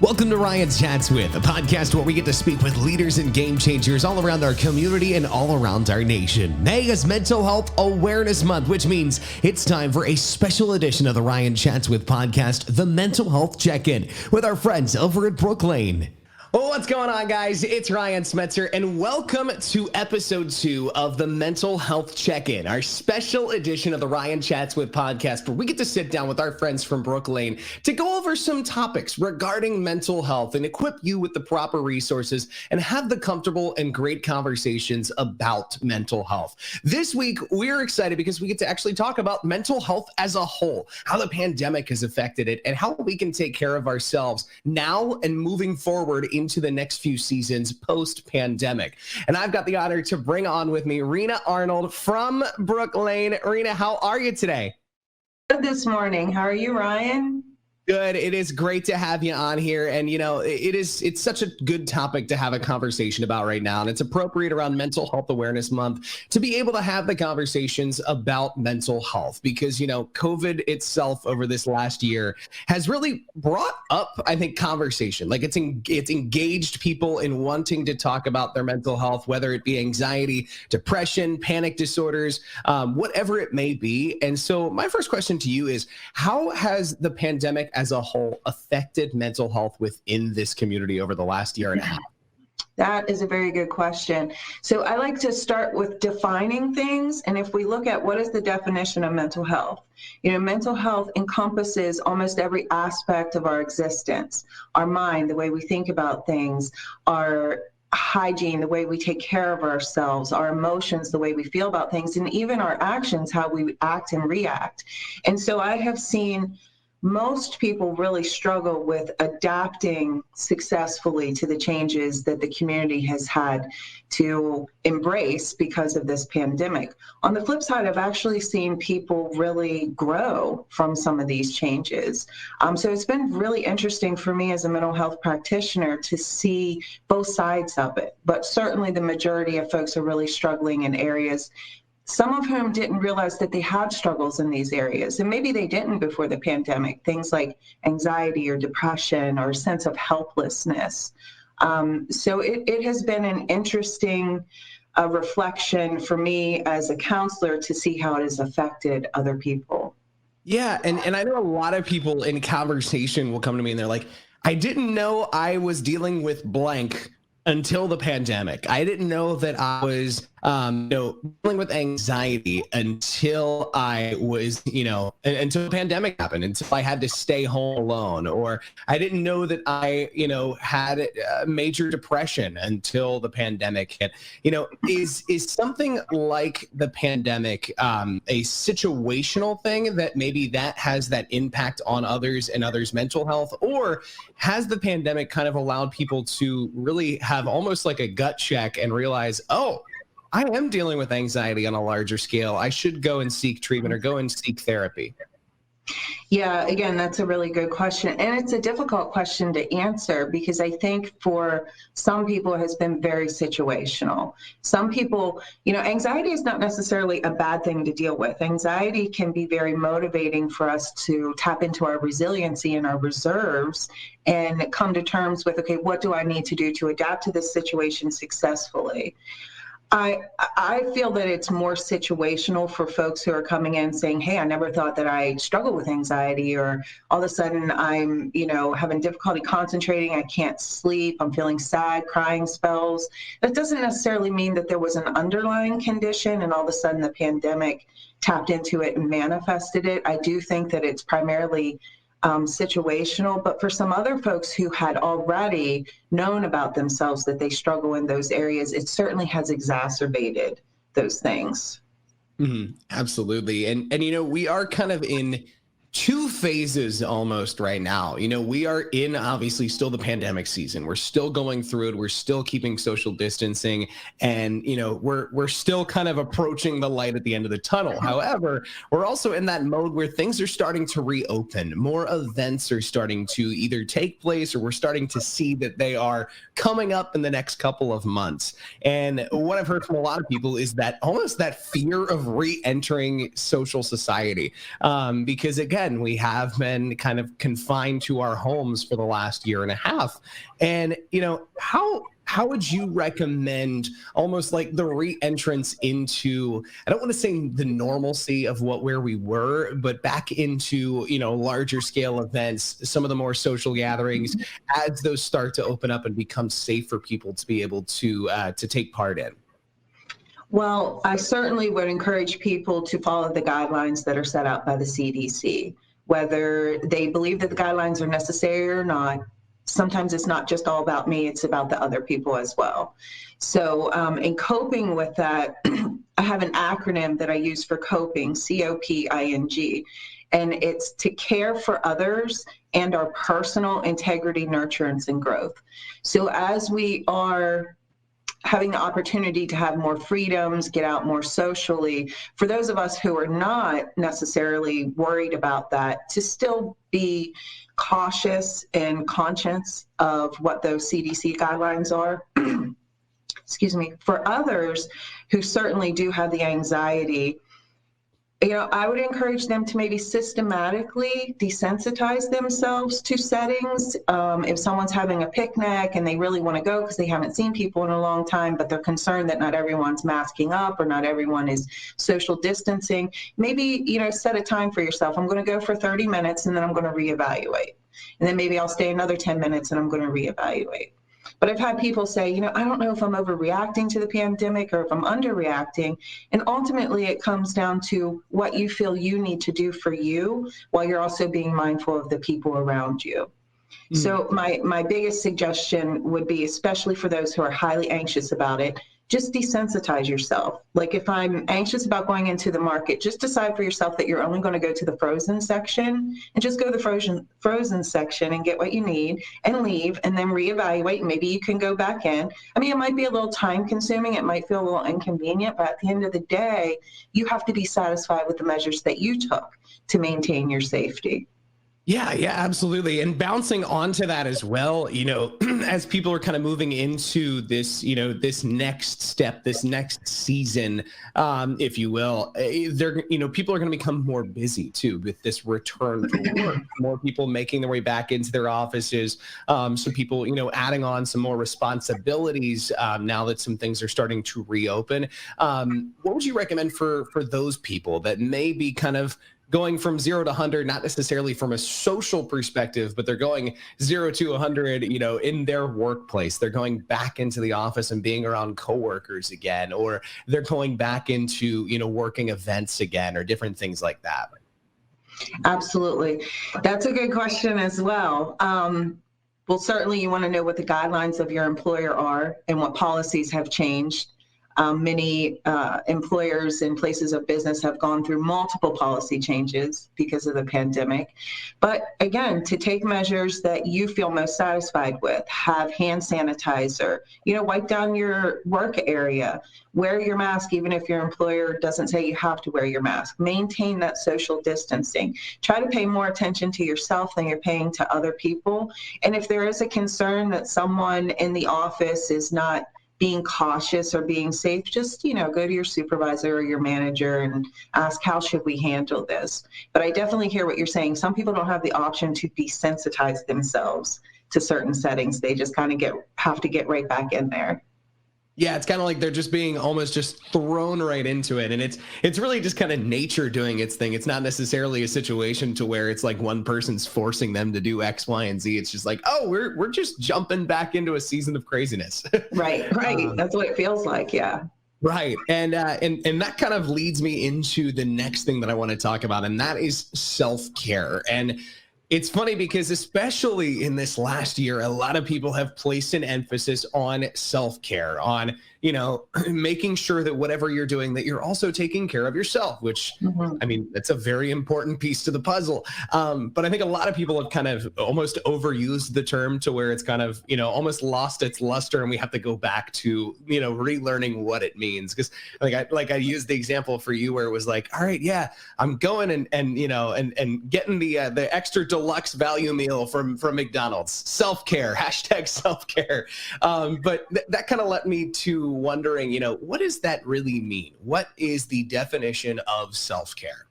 Welcome to Ryan Chats With, a podcast where we get to speak with leaders and game changers all around our community and all around our nation. May is Mental Health Awareness Month, which means it's time for a special edition of the Ryan Chats With podcast, the Mental Health Check-In, with our friends over at Brook. Well, what's going on, guys? It's Ryan Smetzer, and welcome to episode 2 of the Mental Health Check-In, our special edition of the Ryan Chats With podcast, where we get to sit down with our friends from Brook to go over some topics regarding mental health and equip you with the proper resources and have the comfortable and great conversations about mental health. This week, we're excited because we get to actually talk about mental health as a whole, how the pandemic has affected it, and how we can take care of ourselves now and moving forward into the next few seasons post-pandemic. And I've got the honor to bring on with me Rena Arnold from Brook. Rena, how are you today? Good this morning. How are you, Ryan? Good. It is great to have you on here. And, you know, it's such a good topic to have a conversation about right now. And it's appropriate around Mental Health Awareness Month to be able to have the conversations about mental health because, you know, COVID itself over this last year has really brought up, I think, conversation. Like it's engaged people in wanting to talk about their mental health, whether it be anxiety, depression, panic disorders, whatever it may be. And so my first question to you is, how has the pandemic as a whole affected mental health within this community over the last year and a half? That is a very good question. So I like to start with defining things. And if we look at what is the definition of mental health, you know, mental health encompasses almost every aspect of our existence, our mind, the way we think about things, our hygiene, the way we take care of ourselves, our emotions, the way we feel about things, and even our actions, how we act and react. And so I have seen most people really struggle with adapting successfully to the changes that the community has had to embrace because of this pandemic. On the flip side, I've actually seen people really grow from some of these changes. So it's been really interesting for me as a mental health practitioner to see both sides of it. But certainly the majority of folks are really struggling in areas, some of whom didn't realize that they had struggles in these areas. And maybe they didn't before the pandemic, things like anxiety or depression or a sense of helplessness. So it has been an interesting reflection for me as a counselor to see how it has affected other people. Yeah, and I know a lot of people in conversation will come to me and they're like, I didn't know I was dealing with blank until the pandemic. I didn't know that I was dealing with anxiety until I was, until the pandemic happened, until I had to stay home alone, or I didn't know that I, had major depression until the pandemic hit. Is something like the pandemic a situational thing that maybe that has that impact on others and others' mental health, or has the pandemic kind of allowed people to really have almost like a gut check and realize, oh, I am dealing with anxiety on a larger scale. I should go and seek treatment or go and seek therapy? Yeah, again, that's a really good question. And it's a difficult question to answer because I think for some people it has been very situational. Some people, anxiety is not necessarily a bad thing to deal with. Anxiety can be very motivating for us to tap into our resiliency and our reserves and come to terms with, okay, what do I need to do to adapt to this situation successfully? I feel that it's more situational for folks who are coming in saying, hey, I never thought that I struggled with anxiety, or all of a sudden I'm, having difficulty concentrating. I can't sleep. I'm feeling sad, crying spells. That doesn't necessarily mean that there was an underlying condition and all of a sudden the pandemic tapped into it and manifested it. I do think that it's primarily situational, but for some other folks who had already known about themselves that they struggle in those areas, it certainly has exacerbated those things. Mm-hmm. Absolutely. And we are kind of in two phases almost right now. We are in obviously still the pandemic season. We're still going through it. We're still keeping social distancing, and we're still kind of approaching the light at the end of the tunnel. However, we're also in that mode where things are starting to reopen. More events are starting to either take place, or we're starting to see that they are coming up in the next couple of months. And what I've heard from a lot of people is that almost that fear of re-entering social society, because again, again, we have been kind of confined to our homes for the last year and a half. And, how would you recommend almost like the re-entrance into, I don't want to say the normalcy of where we were, but back into, larger scale events, some of the more social gatherings, as those start to open up and become safe for people to be able to take part in? Well, I certainly would encourage people to follow the guidelines that are set out by the CDC, whether they believe that the guidelines are necessary or not. Sometimes it's not just all about me, it's about the other people as well. So in coping with that, I have an acronym that I use for coping, COPING, and it's to care for others and our personal integrity, nurturance, and growth. So as we are having the opportunity to have more freedoms, get out more socially, for those of us who are not necessarily worried about that, to still be cautious and conscious of what those CDC guidelines are. Excuse me. For others who certainly do have the anxiety, I would encourage them to maybe systematically desensitize themselves to settings. If someone's having a picnic and they really want to go because they haven't seen people in a long time, but they're concerned that not everyone's masking up or not everyone is social distancing, maybe, set a time for yourself. I'm going to go for 30 minutes and then I'm going to reevaluate. And then maybe I'll stay another 10 minutes and I'm going to reevaluate. But I've had people say, I don't know if I'm overreacting to the pandemic or if I'm underreacting. And ultimately, it comes down to what you feel you need to do for you while you're also being mindful of the people around you. So my biggest suggestion would be, especially for those who are highly anxious about it, just desensitize yourself. Like if I'm anxious about going into the market, just decide for yourself that you're only going to go to the frozen section and just go to the frozen section and get what you need and leave and then reevaluate. Maybe you can go back in. I mean, it might be a little time consuming. It might feel a little inconvenient, but at the end of the day, you have to be satisfied with the measures that you took to maintain your safety. Yeah, absolutely. And bouncing onto that as well, as people are kind of moving into this, this next step, this next season, if you will, people are going to become more busy too with this return to work, more people making their way back into their offices. So people, adding on some more responsibilities now that some things are starting to reopen. What would you recommend for those people that may be kind of going from 0 to 100, not necessarily from a social perspective, but they're going 0 to 100, in their workplace. They're going back into the office and being around coworkers again, or they're going back into, working events again, or different things like that. Absolutely. That's a good question as well. Well, certainly you want to know what the guidelines of your employer are and what policies have changed. Many employers and places of business have gone through multiple policy changes because of the pandemic. But again, to take measures that you feel most satisfied with, have hand sanitizer, wipe down your work area, wear your mask, even if your employer doesn't say you have to wear your mask, maintain that social distancing, try to pay more attention to yourself than you're paying to other people. And if there is a concern that someone in the office is not being cautious or being safe, just, go to your supervisor or your manager and ask, how should we handle this? But I definitely hear what you're saying. Some people don't have the option to desensitize themselves to certain settings. They just kind of have to get right back in there. Yeah, it's kind of like they're just being almost just thrown right into it. And it's really just kind of nature doing its thing. It's not necessarily a situation to where it's like one person's forcing them to do X, Y, and Z. It's just like, oh, we're just jumping back into a season of craziness. Right. That's what it feels like. Yeah. Right. And that kind of leads me into the next thing that I want to talk about, and that is self-care. And it's funny because especially in this last year, a lot of people have placed an emphasis on self-care, on, making sure that whatever you're doing, that you're also taking care of yourself, which, I mean, that's a very important piece to the puzzle. But I think a lot of people have kind of almost overused the term to where it's kind of, almost lost its luster, and we have to go back to, relearning what it means. Because I used the example for you where it was like, all right, yeah, I'm going and getting the extra deluxe value meal from McDonald's. Self-care, hashtag self-care. But that kind of led me to wondering, what does that really mean? What is the definition of self-care?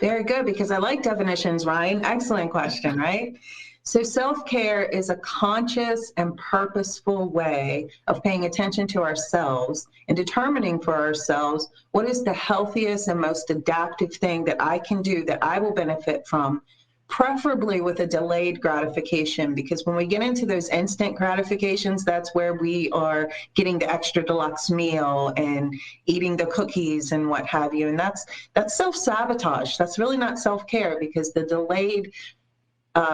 Very good, because I like definitions, Ryan. Excellent question, right? So self-care is a conscious and purposeful way of paying attention to ourselves and determining for ourselves what is the healthiest and most adaptive thing that I can do that I will benefit from, preferably with a delayed gratification, because when we get into those instant gratifications, that's where we are getting the extra deluxe meal and eating the cookies and what have you. And that's self-sabotage. That's really not self-care, because the delayed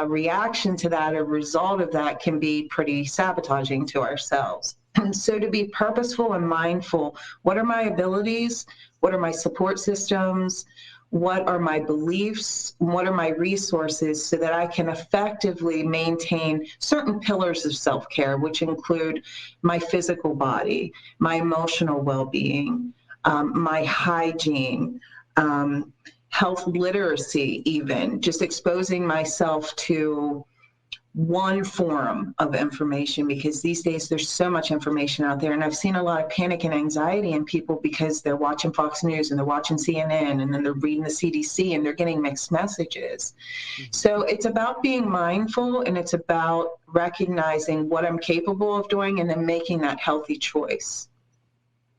reaction to that, a result of that, can be pretty sabotaging to ourselves. And so to be purposeful and mindful, what are my abilities? What are my support systems? What are my beliefs? What are my resources, so that I can effectively maintain certain pillars of self-care, which include my physical body, my emotional well-being, my hygiene, health literacy, even just exposing myself to one form of information, because these days there's so much information out there. And I've seen a lot of panic and anxiety in people because they're watching Fox News and they're watching CNN and then they're reading the CDC and they're getting mixed messages. So it's about being mindful, and it's about recognizing what I'm capable of doing and then making that healthy choice.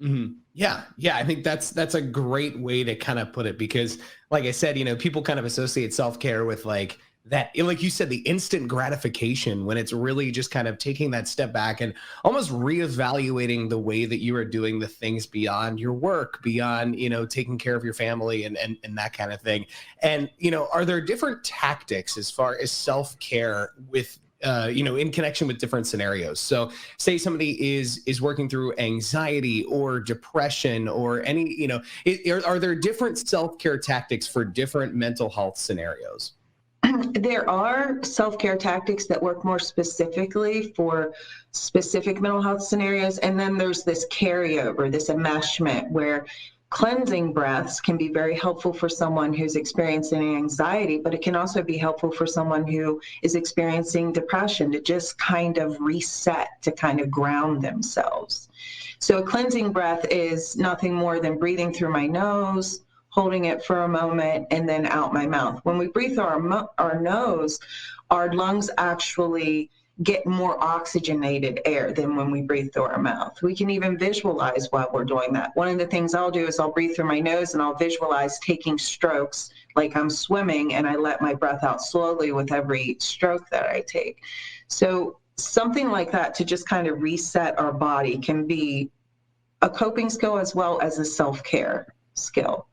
Mm-hmm. Yeah. I think that's a great way to kind of put it, because like I said, people kind of associate self-care with like that, like you said, the instant gratification, when it's really just kind of taking that step back and almost reevaluating the way that you are doing the things beyond your work, beyond, taking care of your family and that kind of thing. And, are there different tactics as far as self-care with in connection with different scenarios? So say somebody is working through anxiety or depression or any, are there different self-care tactics for different mental health scenarios? There are self-care tactics that work more specifically for specific mental health scenarios. And then there's this carryover, this enmeshment, where cleansing breaths can be very helpful for someone who's experiencing anxiety, but it can also be helpful for someone who is experiencing depression, to just kind of reset, to kind of ground themselves. So a cleansing breath is nothing more than breathing through my nose, holding it for a moment, and then out my mouth. When we breathe through our nose, our lungs actually get more oxygenated air than when we breathe through our mouth. We can even visualize while we're doing that. One of the things I'll do is I'll breathe through my nose and I'll visualize taking strokes like I'm swimming, and I let my breath out slowly with every stroke that I take. So something like that, to just kind of reset our body, can be a coping skill as well as a self-care skill.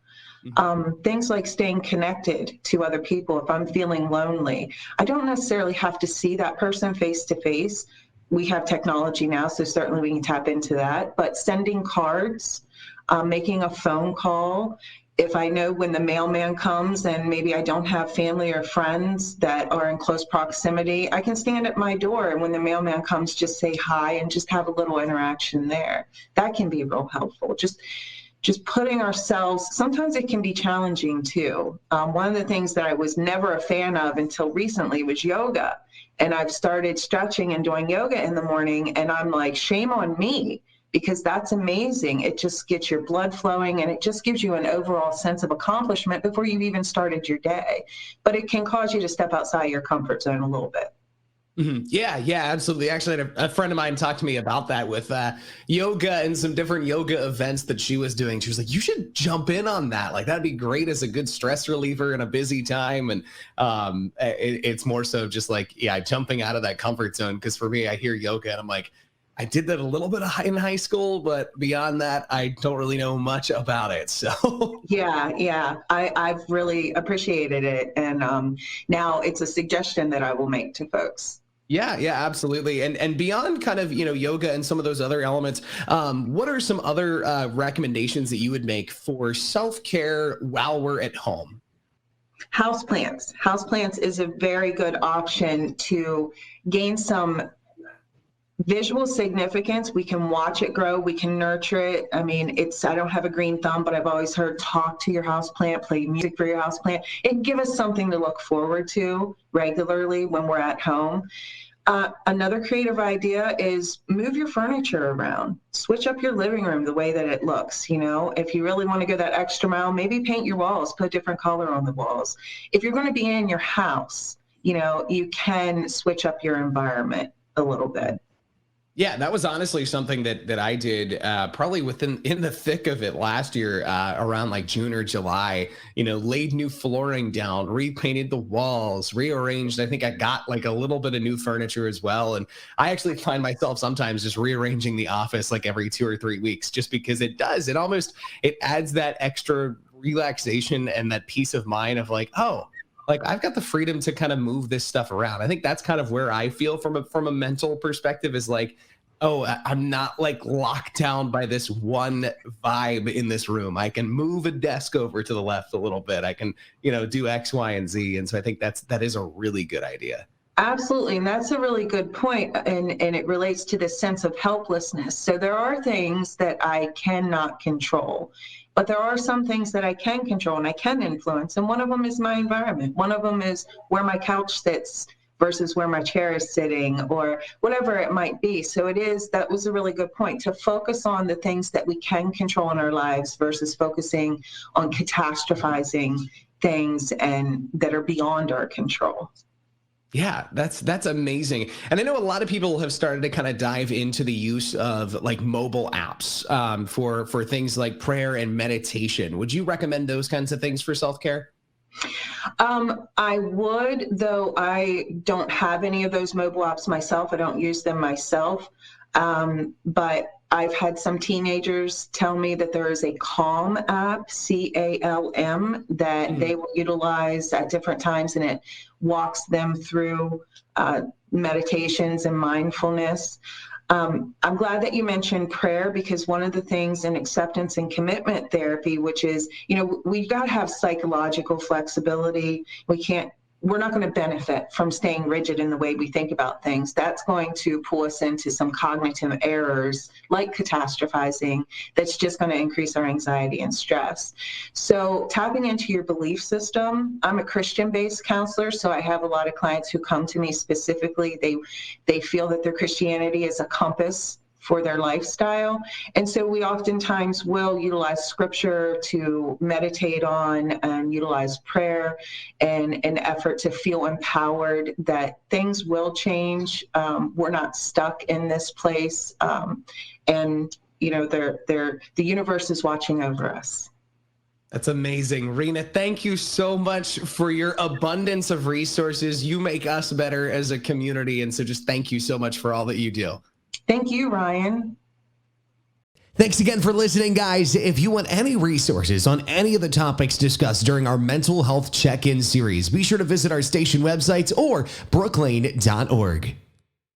Things like staying connected to other people. If I'm feeling lonely, I don't necessarily have to see that person face to face. We have technology now, so certainly we can tap into that. But sending cards, making a phone call. If I know when the mailman comes and maybe I don't have family or friends that are in close proximity, I can stand at my door, and when the mailman comes, just say hi and just have a little interaction there. That can be real helpful. Just putting ourselves, sometimes it can be challenging too. One of the things that I was never a fan of until recently was yoga. And I've started stretching and doing yoga in the morning, and I'm like, shame on me, because that's amazing. It just gets your blood flowing, and it just gives you an overall sense of accomplishment before you've even started your day. But it can cause you to step outside your comfort zone a little bit. Mm-hmm. Yeah, absolutely. Actually, I had a friend of mine talk to me about that with yoga and some different yoga events that she was doing. She was like, you should jump in on that. Like, that'd be great as a good stress reliever in a busy time. And it's more so just like, jumping out of that comfort zone. Because for me, I hear yoga and I'm like, I did that a little bit in high school, but beyond that, I don't really know much about it. So yeah, I've really appreciated it. And now it's a suggestion that I will make to folks. Yeah, absolutely. And beyond kind of, yoga and some of those other elements, what are some other recommendations that you would make for self-care while we're at home? Houseplants. Houseplants is a very good option to gain some visual significance. We can watch it grow. We can nurture it. I mean, I don't have a green thumb, but I've always heard talk to your houseplant, play music for your houseplant. It gives us something to look forward to regularly when we're at home. Another creative idea is move your furniture around, switch up your living room the way that it looks. If you really want to go that extra mile, maybe paint your walls, put different color on the walls. If you're going to be in your house, you can switch up your environment a little bit. Yeah, that was honestly something that I did probably in the thick of it last year, around like June or July. Laid new flooring down, repainted the walls, rearranged. I think I got like a little bit of new furniture as well. And I actually find myself sometimes just rearranging the office like every 2 or 3 weeks, just because it adds that extra relaxation and that peace of mind of like, oh, like I've got the freedom to kind of move this stuff around. I think that's kind of where I feel from a mental perspective, is like, oh, I'm not like locked down by this one vibe in this room. I can move a desk over to the left a little bit. I can, do X, Y, and Z. And so I think that is a really good idea. Absolutely. And that's a really good point. And it relates to this sense of helplessness. So there are things that I cannot control, but there are some things that I can control and I can influence. And one of them is my environment. One of them is where my couch sits versus where my chair is sitting, or whatever it might be. So that was a really good point, to focus on the things that we can control in our lives versus focusing on catastrophizing things and that are beyond our control. Yeah, that's amazing. And I know a lot of people have started to kind of dive into the use of like mobile apps for things like prayer and meditation. Would you recommend those kinds of things for self-care? I would, though I don't have any of those mobile apps myself. I don't use them myself. But I've had some teenagers tell me that there is a Calm app, CALM, that they will utilize at different times, and it walks them through meditations and mindfulness. I'm glad that you mentioned prayer, because one of the things in acceptance and commitment therapy, which is, we've got to have psychological flexibility. We're not going to benefit from staying rigid in the way we think about things. That's going to pull us into some cognitive errors like catastrophizing. That's just going to increase our anxiety and stress. So tapping into your belief system. I'm a Christian-based counselor, so I have a lot of clients who come to me specifically. They feel that their Christianity is a compass for their lifestyle. And so we oftentimes will utilize scripture to meditate on and utilize prayer in an effort to feel empowered that things will change. We're not stuck in this place. And, the universe is watching over us. That's amazing. Rena, thank you so much for your abundance of resources. You make us better as a community. And so just thank you so much for all that you do. Thank you, Ryan. Thanks again for listening, guys. If you want any resources on any of the topics discussed during our mental health check-in series, be sure to visit our station websites or brooklane.org.